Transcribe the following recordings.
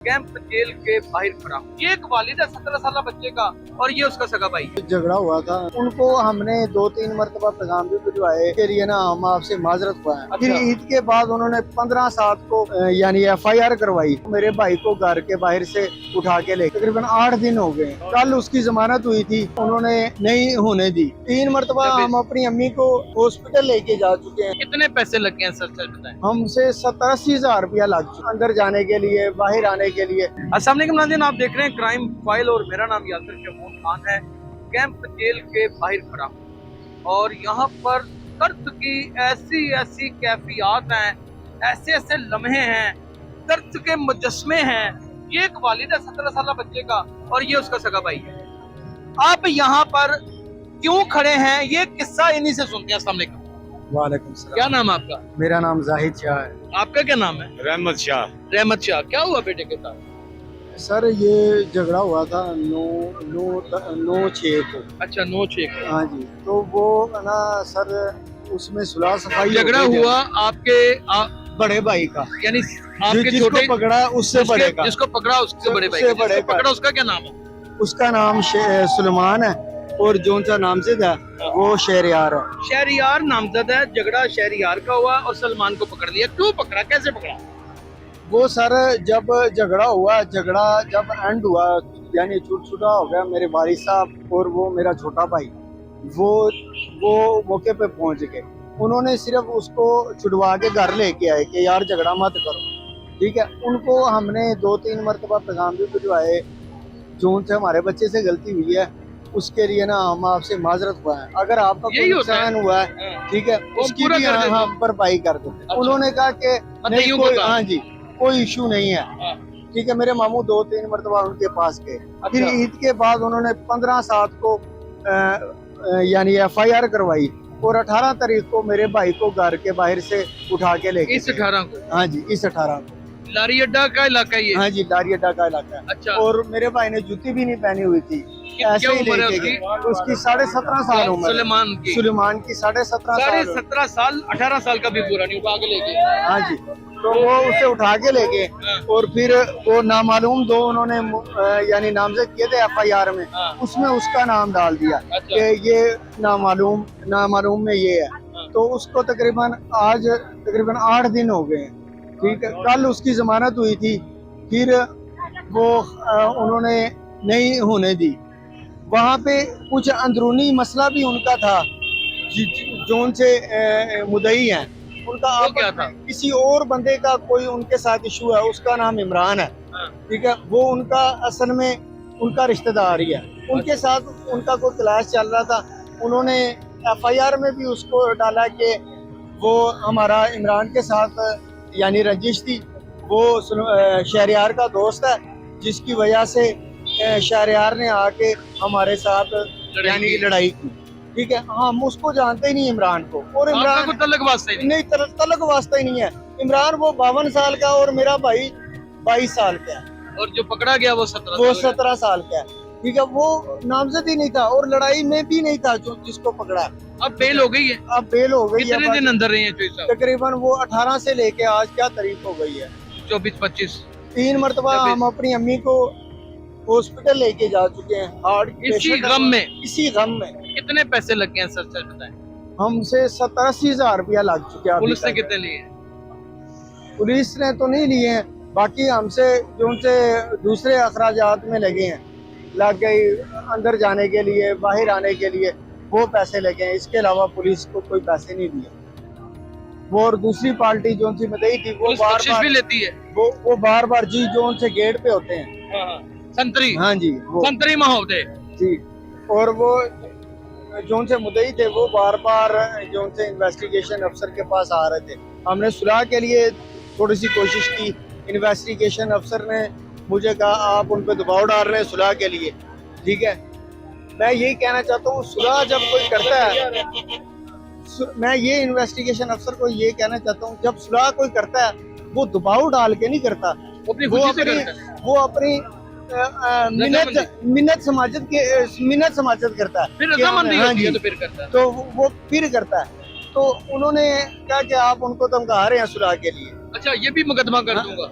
Camp jail के बाहर खड़ा हूँ। ये एक वालिद है 17 साल बच्चे का और ये उसका सगा भाई है। झगड़ा हुआ था, उनको हमने 2-3 मरतबा पैगाम भी भिजवाए के लिए ना हम आपसे माजरत हुआ है। अच्छा। फिर ईद के बाद उन्होंने 15/7 को यानी FIR करवाई। मेरे भाई को घर के बाहर से उठा के ले तकरीबन 8 दिन हो गए। कल उसकी जमानत हुई थी, उन्होंने नहीं होने दी। 3 मरतबा हम अपनी अम्मी को हॉस्पिटल लेके जा चुके हैं। कितने पैसे लग गए हैं सर बताएं। हमसे 70-80 हजार रुपया लग चुका अंदर जाने के लिए, बाहर आने के लिए। अस्सलाम वालेकुम नाज़रीन, आप देख रहे हैं क्राइम फाइल और मेरा नाम यासिर शमून खान है। कैंप जेल के बाहर खड़ा हूँ और यहाँ पर दर्द की ऐसी ऐसी कैफियत हैं, ऐसे ऐसे लम्हे हैं, दर्द के मुजस्मे हैं। ये एक वालिद है 17 साल बच्चे का और ये उसका सगा भाई है। आप यहाँ पर क्यों खड़े हैं, ये किस्सा इन्हीं से सुनते हैं। अस्सलाम वालेकुम। वालेकुम सलाम। क्या नाम है आपका? मेरा नाम जाहिद शाह है। आपका क्या नाम है? रहमत शाह। रहमत शाह। क्या हुआ बेटे के साथ? सर ये झगड़ा हुआ था 9/6 को। अच्छा 9/6। हाँ जी, तो वो है ना सर, उसमें सुलह सफाई झगड़ा हो गई हुआ आपके बड़े भाई का, यानी आपके जिसको छोटे पकड़ा उससे बड़े का। जिसको पकड़ा उसके बड़े भाई उससे का। बड़े जिसको का। पकड़ा उसका क्या नाम है? उसका नाम सुलेमान है और जोन सा नामजद है वो शहरयार है। शहरियार नामजद है। झगड़ा शहरियार का हुआ और सलमान को पकड़ लिया। क्यों पकड़ा, कैसे पकड़ा? वो सर जब झगड़ा हुआ, झगड़ा जब एंड हुआ यानी छूटा हो गया, मेरे वालिद साहब और वो मेरा छोटा भाई वो मौके पे पहुंच गए। उन्होंने सिर्फ उसको छुड़वा के घर लेके आए कि यार झगड़ा मत करो, ठीक है। उनको हमने 2-3 मरतबा पैगाम भी भिजवाए। जोन से हमारे बच्चे से गलती हुई है, उसके लिए ना हम आपसे माजरत हुआ है। अगर आपका कोई नुकसान हुआ है, ठीक है, उसकी भी हम भरपाई कर देते। अच्छा। उन्होंने कहा कि नहीं कोई, हाँ जी, कोई इशू नहीं है, हाँ। ठीक है। मेरे मामू 2-3 मरतबा उनके पास गए। फिर अच्छा। ईद के बाद उन्होंने 15/7 को यानी FIR करवाई और 18 तारीख को मेरे भाई को घर के बाहर से उठा के ले गए। इस 18 को? हाँ जी, इस 18 को। लारी अड्डा का इलाका ये? हाँ जी, लारी अड्डा का इलाका है। अच्छा। और मेरे भाई ने जूती भी नहीं पहनी हुई थी, ऐसे क्या ही उम्र है लेके उसकी? गए। उसकी 17.5 साल उम्र है। सुलेमान की? सुलेमान की 17.5 साल। 17.5 साल। 18 साल का भी पूरा नहीं, उठा के ले गए। हाँ जी, तो वो उसे उठा के ले गए और फिर वो नामालूम दो उन्होंने यानी नामजद किए थे FIR में, उसमें उसका नाम डाल दिया कि ये नामालूम में ये है। तो उसको तकरीबन आज 8 दिन हो गए, ठीक है। कल उसकी जमानत हुई थी, फिर वो उन्होंने नहीं होने दी। वहाँ पे कुछ अंदरूनी मसला भी उनका था, जोन से मुदई हैं उनका। क्या था? किसी और बंदे का कोई उनके साथ इशू है, उसका नाम इमरान है, ठीक है। वो उनका असल में उनका रिश्तेदार ही है। उनके साथ उनका कोई क्लास चल रहा था। उन्होंने FIR में भी उसको डाला कि वो हमारा इमरान के साथ यानी रंजिश थी। वो शहरयार का दोस्त है, जिसकी वजह से शहरयार ने आके हमारे साथ यानी लड़ाई की, ठीक है। हम उसको जानते ही नहीं इमरान को, और इमरान को तलक वास्ता ही नहीं, तलक वास्ता ही नहीं है। इमरान वो 52 साल का और मेरा भाई 22 साल का है, और जो पकड़ा गया वो 17 साल का है, ठीक है। वो नामजद ही नहीं था और लड़ाई में भी नहीं था जो जिसको पकड़ा। अब बेल हो गई है? अब बेल हो गई है। कितने दिन अंदर रहे हैं चोई साहब? तकरीबन वो 18 से लेके आज क्या तारीख हो गई है, 24-25। 3 मरतबा हम अपनी अम्मी को हॉस्पिटल लेके जा चुके हैं। हार्ट इसी गम में? इसी गम में। कितने पैसे लग गए हैं सर बताएं। हमसे 70-80 हजार रुपया लग चुके हैं। पुलिस ने कितने लिए? पुलिस ने तो नहीं लिए हैं, बाकी हमसे जो उनसे दूसरे अखराजात में लगे हैं, लग गई अंदर जाने के लिए, बाहर आने के लिए, वो पैसे लगे हैं। इसके अलावा पुलिस को कोई पैसे नहीं दिए। वो और दूसरी पार्टी जो उनसे मदई थी वो बार-बार भी लेती है। वो बार-बार जी जो उनसे गेट पे होते हैं, संतरी। हाँ जी, वो संतरी महोदय जी। और वो जो उनसे मुद्दई थे वो बार-बार जो उनसे इन्वेस्टिगेशन अफसर के पास आ रहे थे। हमने सुलह के लिए थोड़ी सी कोशिश की। इन्वेस्टिगेशन अफसर ने मुझे कहा आप उन पर दबाव डाल रहे हैं सुलह के लिए, ठीक है। मैं यही कहना चाहता हूँ, सुलह जब कोई करता है, मैं ये इन्वेस्टिगेशन अफसर को ये कहना चाहता हूँ, जब सुलह कोई करता है वो दबाव डाल के नहीं करता, वो अपनी मिन्नत समाजत करता है। फिर रजामंदी होती है तो फिर करता है। तो वो फिर करता है। तो उन्होंने कहा कि आप उनको धमका रहे हैं सुलह के लिए। अच्छा, ये भी मुकदमा कर दूंगा।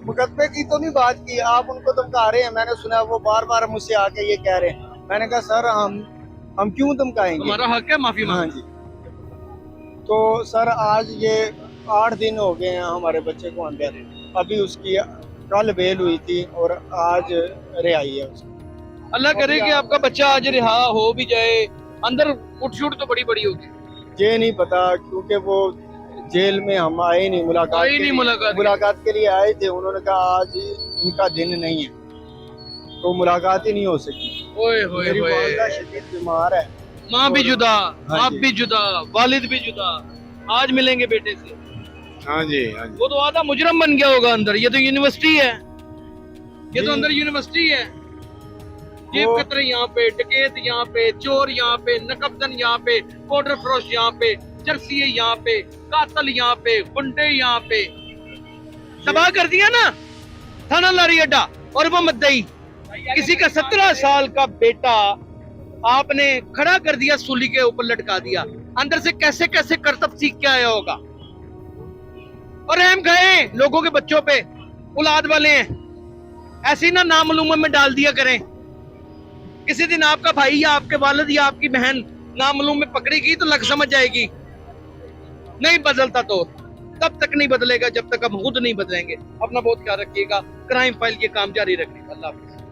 मुकदमे की तो नहीं बात की, आप उनको धमका रहे हैं। मैंने सुना वो बार बार मुझसे आके ये कह रहे हैं। मैंने कहा सर हम क्यों धमकाएंगे, हमारा हक है माफी हाँ मांगना। जी। तो सर आज ये 8 दिन हो गए हैं हमारे बच्चे को अंदर, अभी उसकी कल बेल हुई थी और आज रिहाई है उसकी। अल्लाह करे कि आपका बच्चा आज रिहा हो भी जाए, अंदर उठ तो बड़ी बड़ी होगी। ये नहीं पता क्योंकि वो जेल में हम आए नहीं मुलाकात आए के नहीं लिए। मुलाकात के लिए आए थे, उन्होंने कहा आज इनका दिन नहीं है, तो मुलाकात ही नहीं हो सकी। ओए होए मेरी होए, वालिदा शदीद बीमार है, माँ भी और- जुदा, हाँ आप जी। भी जुदा, वालिद भी जुदा, आज मिलेंगे बेटे से। हाँ जी, हाँ जी। वो तो आधा मुजरम बन गया होगा अंदर, ये तो यूनिवर्सिटी है, ये तो जी। अंदर यूनिवर्सिटी है। जेब वो- कतरे यहाँ पे, डकैत यहाँ पे, चोर यहाँ पे, नकबदन यहाँ पे, पाउडर फरोश यहाँ पे, जर्सी यहाँ पे, कातल यहाँ पे, गुंडे यहाँ पे, तबाह कर दिया ना थाना लारी अड्डा। और वो मद्दई किसी का 17 साल का बेटा आपने खड़ा कर दिया, सूली के ऊपर लटका दिया, अंदर से कैसे कैसे करतब सीख के आया होगा। और रहम गए लोगों के बच्चों पे, औलाद वाले हैं, ऐसे ही ना नामालूम में डाल दिया करें। किसी दिन आपका भाई या आपके वालिद या आपकी बहन नामालूम में पकड़ेगी तो लग समझ जाएगी। नहीं बदलता तो तब तक नहीं बदलेगा जब तक हम खुद नहीं बदलेंगे। अपना बहुत ख्याल रखिएगा। क्राइम फाइल ये काम जारी रखिएगा। अल्लाह हाफिज़।